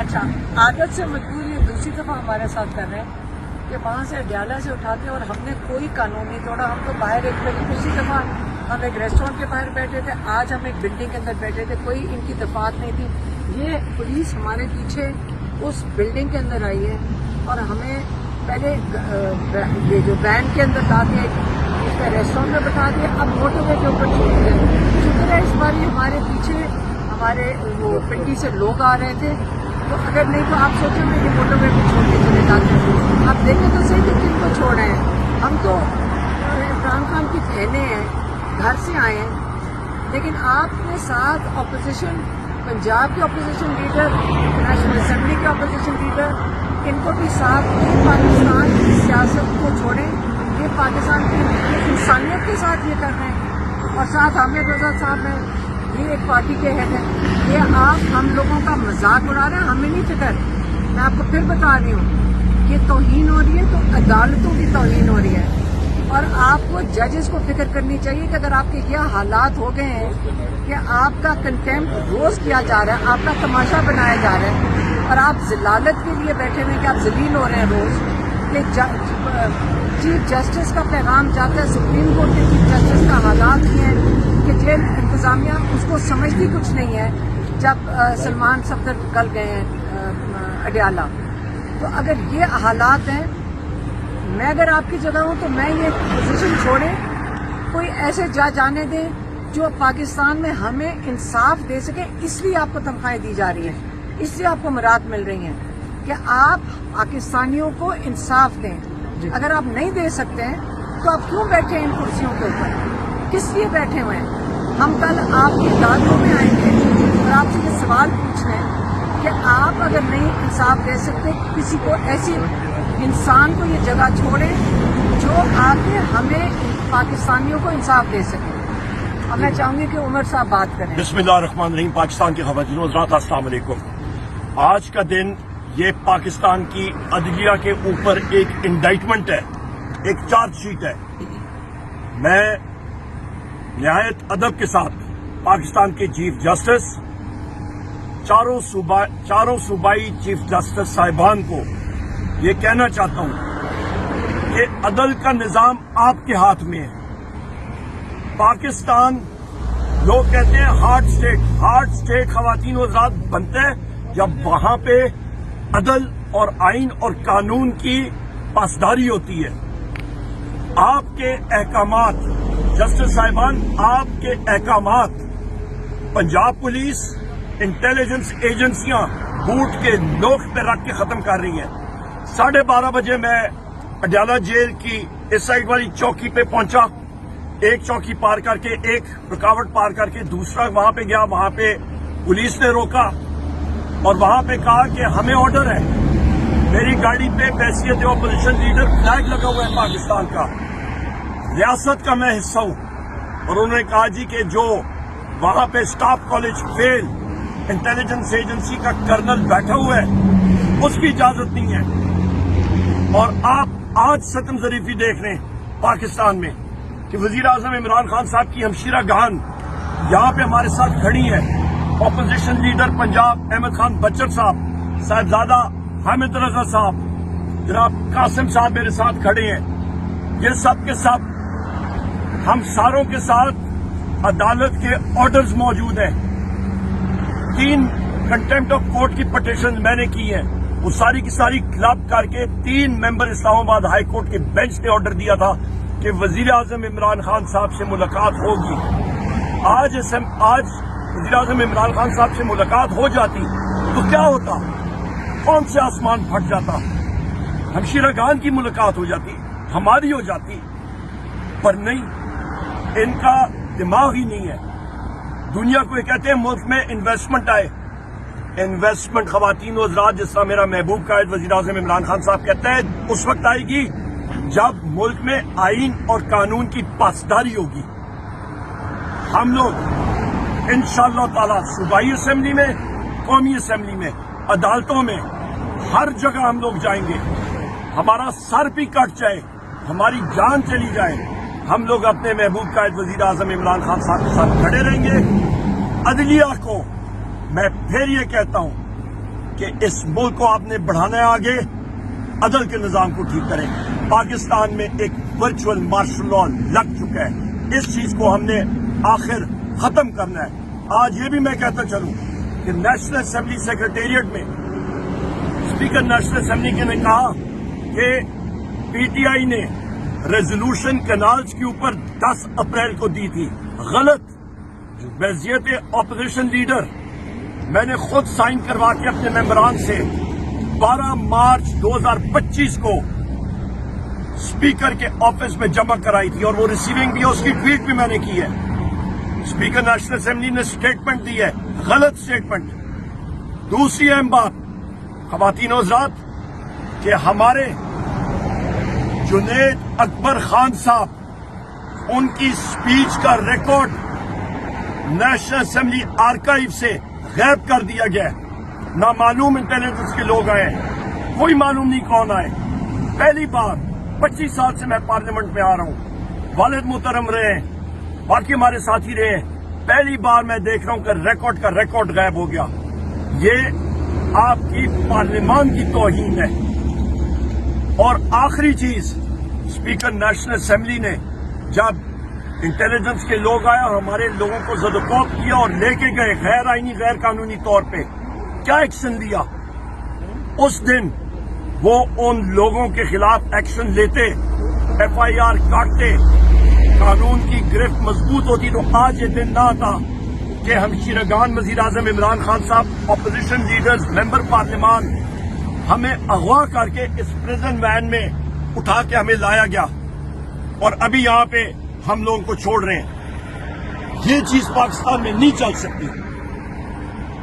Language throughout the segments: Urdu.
اچھا، عادت سے مجبور یہ دوسری دفعہ ہمارے ساتھ کر رہے ہیں کہ وہاں سے اڈیالہ سے اٹھاتے ہیں اور ہم نے کوئی قانون نہیں توڑا. ہم تو باہر ایک دوسری دفعہ ہم ایک ریسٹورینٹ کے باہر بیٹھے تھے, آج ہم ایک بلڈنگ کے اندر بیٹھے تھے, کوئی ان کی دفعات نہیں تھی. یہ پولیس ہمارے پیچھے اس بلڈنگ کے اندر آئی ہے اور ہمیں پہلے یہ جو وین کے اندر لا کے اس کا ریسٹورینٹ میں بتا دیا, اب موٹر وے کے اوپر چھوڑ دیا. شکر ہے اس بار ہمارے پیچھے ہمارے وہ پنڈی سے لوگ آ رہے تھے, تو اگر نہیں تو آپ سوچیں گے کہ موٹر وے کو چھوڑ کے چلے جاتے ہیں. آپ دیکھیں تو صحیح کہ کن کو چھوڑ رہے ہیں. ہم تو عمران خان کی بہنیں ہیں, گھر سے آئے ہیں, لیکن آپ کے ساتھ اپوزیشن, پنجاب کے اپوزیشن لیڈر, نیشنل اسمبلی کے اپوزیشن لیڈر, ان کو بھی ساتھ یہ پاکستان کی سیاست کو چھوڑیں, یہ پاکستان کی انسانیت کے ساتھ یہ کر رہے ہیں. اور ساتھ حامد رضا صاحب ہیں, یہ ایک پارٹی کے ہیڈ ہیں. یہ آپ ہم لوگوں کا مذاق اڑا رہے ہیں, ہمیں نہیں فکر. میں آپ کو پھر بتا رہی ہوں, یہ توہین ہو رہی ہے تو عدالتوں کی توہین ہو رہی ہے. اور آپ کو ججز کو فکر کرنی چاہیے کہ اگر آپ کے یہ حالات ہو گئے ہیں کہ آپ کا کنٹمپٹ روز کیا جا رہا ہے, آپ کا تماشا بنایا جا رہا ہے, اور آپ ذلالت کے لیے بیٹھے ہوئے کہ آپ ذلیل ہو رہے ہیں روز, کہ چیف جسٹس کا پیغام جاتا ہے, سپریم کورٹ کے چیف جسٹس کا حالات یہ ہیں کہ جیل انتظامیہ اس کو سمجھتی کچھ نہیں ہے. جب سلمان صفدر کل گئے ہیں اڈیالہ, تو اگر یہ حالات ہیں, میں اگر آپ کی جگہ ہوں تو میں یہ پوزیشن چھوڑیں, کوئی ایسے جانے دیں جو پاکستان میں ہمیں انصاف دے سکے. اس لیے آپ کو تنخواہیں دی جا رہی ہیں, اس لیے آپ کو مراد مل رہی ہیں کہ آپ پاکستانیوں کو انصاف دیں. اگر آپ نہیں دے سکتے ہیں تو آپ کیوں بیٹھے ہیں ان کرسیوں کے اوپر, کس لیے بیٹھے ہوئے ہیں؟ ہم کل آپ کی عدالتوں میں آئیں گے اور آپ سے یہ سوال پوچھ رہے ہیں کہ آپ اگر نہیں انصاف دے سکتے, کسی کو ایسی انسان کو یہ جگہ چھوڑیں جو آ کے ہمیں پاکستانیوں کو انصاف دے سکے. اور میں چاہوں گی کہ عمر صاحب بات کریں. بسم اللہ الرحمن الرحیم. پاکستان کے خواتین و حضرات السلام علیکم. آج کا دن یہ پاکستان کی عدلیہ کے اوپر ایک انڈائٹمنٹ ہے, ایک چارج شیٹ ہے. میں نہایت ادب کے ساتھ پاکستان کے چیف جسٹس, چاروں صوبائی چیف جسٹس صاحبان کو یہ کہنا چاہتا ہوں کہ عدل کا نظام آپ کے ہاتھ میں ہے. پاکستان لوگ کہتے ہیں ہارڈ اسٹیٹ خواتین و حضرات بنتے ہیں جب وہاں پہ عدل اور آئین اور قانون کی پاسداری ہوتی ہے. آپ کے احکامات جسٹس صاحبان, آپ کے احکامات پنجاب پولیس, انٹیلیجنس ایجنسیاں بوٹ کے نوک پہ رکھ کے ختم کر رہی ہیں. 12:30 بجے میں اڈیالہ جیل کی اس سائڈ والی چوکی پہ پہنچا, ایک چوکی پار کر کے, ایک رکاوٹ پار کر کے دوسرا وہاں پہ گیا. وہاں پہ پولیس نے روکا اور وہاں پہ کہا کہ ہمیں آرڈر ہے. میری گاڑی پہ بحیثیت اپوزیشن لیڈر فلیگ لگا ہوا ہے پاکستان کا, ریاست کا میں حصہ ہوں. اور انہوں نے کہا جی کہ جو وہاں پہ اسٹاف کالج فیل انٹیلیجنس ایجنسی کا کرنل بیٹھا ہوا ہے اس کی اجازت نہیں ہے. اور آپ آج ستم ظریفی دیکھ رہے ہیں پاکستان میں کہ وزیر اعظم عمران خان صاحب کی ہمشیرہ گہن یہاں پہ ہمارے ساتھ کھڑی ہے. اپوزیشن لیڈر پنجاب احمد خان بچر صاحب, صاحبزادہ حامد رضا صاحب, جناب قاسم صاحب میرے ساتھ کھڑے ہیں. یہ سب کے سب ہم ساروں کے ساتھ عدالت کے آرڈرز موجود ہیں. 3 کنٹمپٹ آف کورٹ کی پٹیشن میں نے کی ہیں, وہ ساری کی ساری کلب کر کے 3 ممبر اسلام آباد ہائی کورٹ کے بینچ نے آرڈر دیا تھا کہ وزیر اعظم عمران خان صاحب سے ملاقات ہوگی. آج وزیر اعظم عمران خان صاحب سے ملاقات ہو جاتی تو کیا ہوتا؟ کون سے آسمان پھٹ جاتا؟ ہمشیرہ گان کی ملاقات ہو جاتی, ہماری ہو جاتی. پر نہیں, ان کا دماغ ہی نہیں ہے. دنیا کو یہ کہتے ہیں ملک میں انویسٹمنٹ آئے. انویسٹمنٹ خواتین و حضرات, جس طرح میرا محبوب قائد وزیر اعظم عمران خان صاحب کہتے ہیں, اس وقت آئے گی جب ملک میں آئین اور قانون کی پاسداری ہوگی. ہم لوگ انشاءاللہ تعالی صوبائی اسمبلی میں, قومی اسمبلی میں, عدالتوں میں, ہر جگہ ہم لوگ جائیں گے. ہمارا سر بھی کٹ جائے, ہماری جان چلی جائے, ہم لوگ اپنے محبوب قائد وزیر اعظم عمران خان صاحب کے ساتھ کھڑے رہیں گے. عدلیہ کو میں پھر یہ کہتا ہوں کہ اس ملک کو آپ نے بڑھانا ہے آگے, عدل کے نظام کو ٹھیک کریں. پاکستان میں ایک ورچوئل مارشل لاء لگ چکا ہے, اس چیز کو ہم نے آخر ختم کرنا ہے. آج یہ بھی میں کہتا چلوں کہ نیشنل اسمبلی سیکریٹریٹ میں اسپیکر نیشنل اسمبلی کے نے کہا کہ پی ٹی آئی نے ریزولوشن کنالز کے اوپر 10 اپریل کو دی تھی. غلط. بحیثیت اپوزیشن لیڈر میں نے خود سائن کروا کے اپنے ممبران سے 12 مارچ 2025 کو اسپیکر کے آفس میں جمع کرائی تھی, اور وہ ریسیونگ بھی ہے, اس کی ٹویٹ بھی میں نے کی ہے. اسپیکر نیشنل اسمبلی نے اسٹیٹمنٹ دی ہے, غلط اسٹیٹمنٹ. دوسری اہم بات خواتین و حضرات, کہ ہمارے جنید اکبر خان صاحب ان کی سپیچ کا ریکارڈ نیشنل اسمبلی آرکائیو سے غائب کر دیا گیا ہے. نامعلوم انٹیلیجنس کے لوگ آئے, کوئی معلوم نہیں کون آئے. پہلی بار 25 سال سے میں پارلیمنٹ میں آ رہا ہوں, والد محترم رہے ہیں, باقی ہمارے ساتھی رہے ہیں, پہلی بار میں دیکھ رہا ہوں کہ ریکارڈ کا ریکارڈ غائب ہو گیا. یہ آپ کی پارلیمان کی توہین ہے. اور آخری چیز, اسپیکر نیشنل اسمبلی نے جب انٹیلیجنس کے لوگ آئے اور ہمارے لوگوں کو زدوکوب کیا اور لے کے گئے غیر آئینی غیر قانونی طور پہ, کیا ایکشن لیا؟ اس دن وہ ان لوگوں کے خلاف ایکشن لیتے, ایف آئی آر کاٹتے, قانون کی گرفت مضبوط ہوتی, تو آج یہ دن نہ آتا کہ ہم شیرگان وزیر اعظم عمران خان صاحب, اپوزیشن لیڈرز, ممبر پارلیمان, ہمیں اغوا کر کے اس پریزن وین میں اٹھا کے ہمیں لایا گیا, اور ابھی یہاں پہ ہم لوگوں کو چھوڑ رہے ہیں. یہ چیز پاکستان میں نہیں چل سکتی.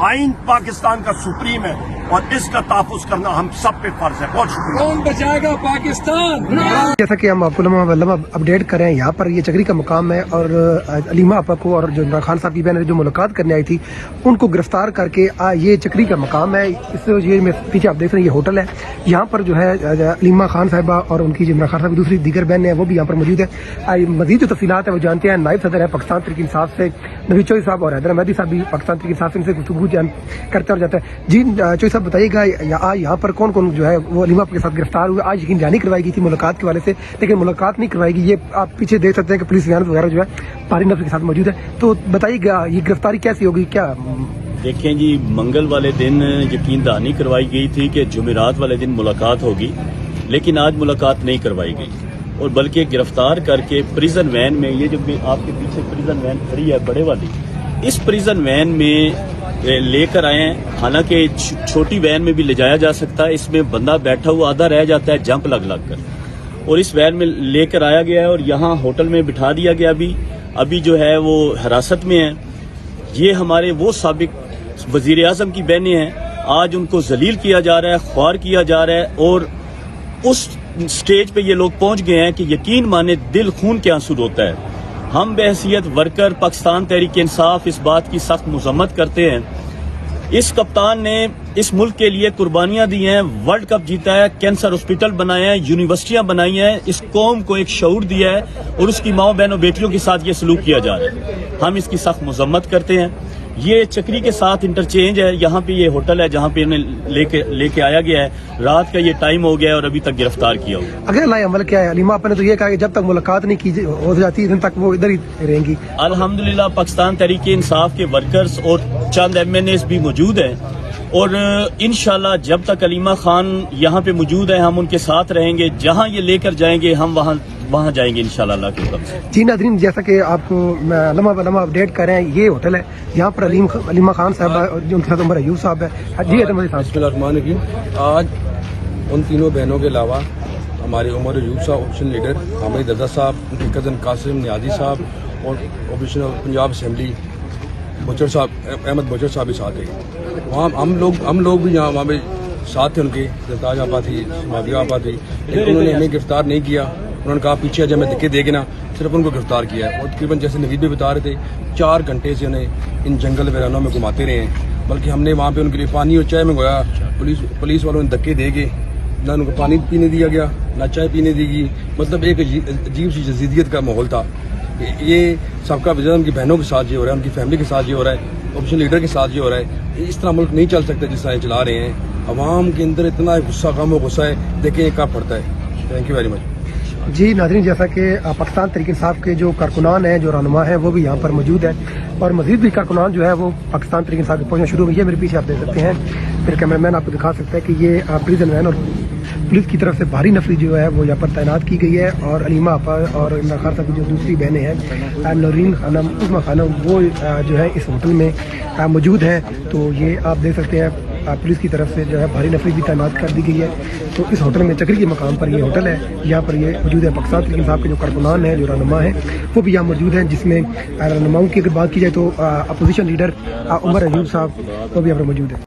آئین پاکستان کا سپریم ہے, اور اس کا تحفظ کرنا ہم سب پہ فرض ہے. بہت شکریہ. کون بچائے گا پاکستان؟ جیسا کہ ہم آپ کو لمحہ اپڈیٹ کریں, یہاں پر یہ چکری کا مقام ہے, اور علیمہ آپا کو اور جو عمران خان صاحب کی بہن نے جو ملاقات کرنے آئی تھی ان کو گرفتار کر کے یہ چکری کا مقام ہے. اس یہ میں پیچھے آپ دیکھ رہے ہیں, یہ ہوٹل ہے. یہاں پر جو ہے علیمہ خان صاحبہ اور ان کی جو عمران خان صاحب کی دوسری دیگر بہن ہیں وہ بھی یہاں پر موجود ہے. مزید جو تفصیلات ہیں وہ جانتے ہیں. نائب صدر ہے پاکستان تحریک انصاف سے نوید چوہدری صاحب, اور حیدر مہدی صاحب بھی پاکستان تحریک انصاف سے ان سے گفتگو کرتے اور جاتا ہے. جی چوہدری صاحب بتائیے گا, یہاں پر کون کون جو ہے وہ علیمہ کے ساتھ گرفتار ہوئے؟ آج یقین دہانی کروائی گئی تھی ملاقات کے والے سے, لیکن ملاقات نہیں کروائی گئی. یہ آپ پیچھے دیکھ سکتے ہیں کہ پولیس ویان وغیرہ جو ہے پاری نفس کے ساتھ موجود ہے. تو بتائیے گا یہ گرفتاری کیسی ہوگی؟ کیا دیکھیں جی, منگل والے دن یقین دہانی کروائی گئی تھی کہ جمعرات والے دن ملاقات ہوگی, لیکن آج ملاقات نہیں کروائی گئی, اور بلکہ گرفتار کر کے پریزن وین میں, یہ جو آپ کے پیچھے پریزن وین کھڑی ہے بڑے والی, اس پریزن وین میں لے کر آئے ہیں. حالانکہ چھوٹی وین میں بھی لے جایا جا سکتا ہے, اس میں بندہ بیٹھا ہوا آدھا رہ جاتا ہے جمپ لگ کر, اور اس وین میں لے کر آیا گیا ہے اور یہاں ہوٹل میں بٹھا دیا گیا. ابھی جو ہے وہ حراست میں ہیں. یہ ہمارے وہ سابق وزیر اعظم کی بہنیں ہیں, آج ان کو ذلیل کیا جا رہا ہے, خوار کیا جا رہا ہے, اور اس سٹیج پہ یہ لوگ پہنچ گئے ہیں کہ یقین مانے دل خون کے آنسو روتا ہے. ہم بحیثیت ورکر پاکستان تحریک انصاف اس بات کی سخت مذمت کرتے ہیں. اس کپتان نے اس ملک کے لیے قربانیاں دی ہیں, ورلڈ کپ جیتا ہے, کینسر ہاسپٹل بنائے ہیں, یونیورسٹیاں بنائی ہیں, اس قوم کو ایک شعور دیا ہے, اور اس کی ماؤں بہنوں بیٹیوں کے ساتھ یہ سلوک کیا جا رہا ہے. ہم اس کی سخت مذمت کرتے ہیں. یہ چکری کے ساتھ انٹرچینج ہے, یہاں پہ یہ ہوٹل ہے جہاں پہ انہیں لے کے آیا گیا ہے. رات کا یہ ٹائم ہو گیا ہے اور ابھی تک گرفتار کیا ہوا. اگر لائی عمل کیا ہے؟ علیمہ آپ نے تو یہ کہا کہ جب تک ملاقات نہیں کی ہو جاتی دن تک وہ ادھر ہی رہیں گی. الحمدللہ پاکستان تحریک انصاف کے ورکرز اور چند ایم این ایز بھی موجود ہیں, اور انشاءاللہ جب تک علیمہ خان یہاں پہ موجود ہیں ہم ان کے ساتھ رہیں گے. جہاں یہ لے کر جائیں گے ہم وہاں جائیں گے انشاءاللہ اللہ کے حکم سے. جی ناظرین, جیسا کہ آپ کو لمحہ اپڈیٹ کر رہے ہیں, یہ ہوٹل ہے یہاں پر علیمہ خان صاحب جو ان کے ساتھ عمر ایوب صاحب ہے. جی حیدر مہدی صاحب. بسم اللہ الرحمن الرحیم. آج ان تینوں بہنوں کے علاوہ ہمارے عمر ایوب صاحب اپوزیشن لیڈر, حامد رضا صاحب, ان کے کزن قاسم نیازی صاحب, اور اپوزیشن پنجاب اسمبلی بچر صاحب, احمد بچر صاحب بھی ساتھ ہیں. وہاں ہم لوگ بھی یہاں پہ ساتھ تھے. ان کے زرتاج آپا تھی, سماویہ آپا تھی, لیکن انہوں نے ہمیں گرفتار نہیں کیا. انہوں نے کہا پیچھے جب میں دھکے دے گے نا, صرف ان کو گرفتار کیا ہے. اور تقریباً جیسے نوید بھی بتا رہے تھے 4 گھنٹے سے انہیں ان جنگل ویرانوں میں گھماتے رہے ہیں. بلکہ ہم نے وہاں پہ ان کے لیے پانی اور چائے منگوایا. پولیس والوں نے دھکے دے کے نہ ان کو پانی پینے دیا گیا نہ چائے پینے دی گئی. مطلب ایک عجیب سی جزیدیت کا ماحول تھا. یہ سابقہ وزیر اعظم کی بہنوں کے ساتھ یہ ہو رہا ہے, ان کی فیملی کے ساتھ یہ ہو رہا ہے. اپوزیشن لیڈر کے ساتھ یہ ہو رہا ہے، اس طرح ملک نہیں چل سکتا جس طرح یہ چلا رہے ہیں. عوام کے اندر اتنا غصہ، غم و غصہ ہے، دیکھیں یہ کب پڑتا ہے. Thank you very much. جی ناظرین، جیسا کہ پاکستان تحریک انصاف کے جو کارکنان ہیں، جو رہنما ہیں، وہ بھی یہاں پر موجود ہیں اور مزید بھی کارکنان جو ہے وہ پاکستان تحریک انصاف کے پہنچنا شروع ہوئی ہے. میرے پیچھے آپ دیکھ سکتے ہیں، پھر کیمرہ مین آپ کو دکھا سکتا ہے کہ یہ پریزن وین اور پولیس کی طرف سے بھاری نفری جو ہے وہ یہاں پر تعینات کی گئی ہے. اور علیمہ آپا اور عمران خان صاحب کی جو دوسری بہنیں ہیں، نورین خانم، عظمیٰ خانم، وہ جو ہے اس ہوٹل میں موجود ہیں. تو یہ آپ دیکھ سکتے ہیں پولیس کی طرف سے جو ہے بھاری نفری بھی تعینات کر دی گئی ہے. تو اس ہوٹل میں چکری کے مقام پر یہ ہوٹل ہے، یہاں پر یہ موجود ہے. پاکستان تحریک انصاف کے جو کارکنان ہیں، جو رہنما ہیں، وہ بھی یہاں موجود ہیں، جس میں رہنماؤں کی اگر بات کی جائے تو اپوزیشن لیڈر عمر ایوب صاحب وہ بھی یہاں پر موجود ہیں.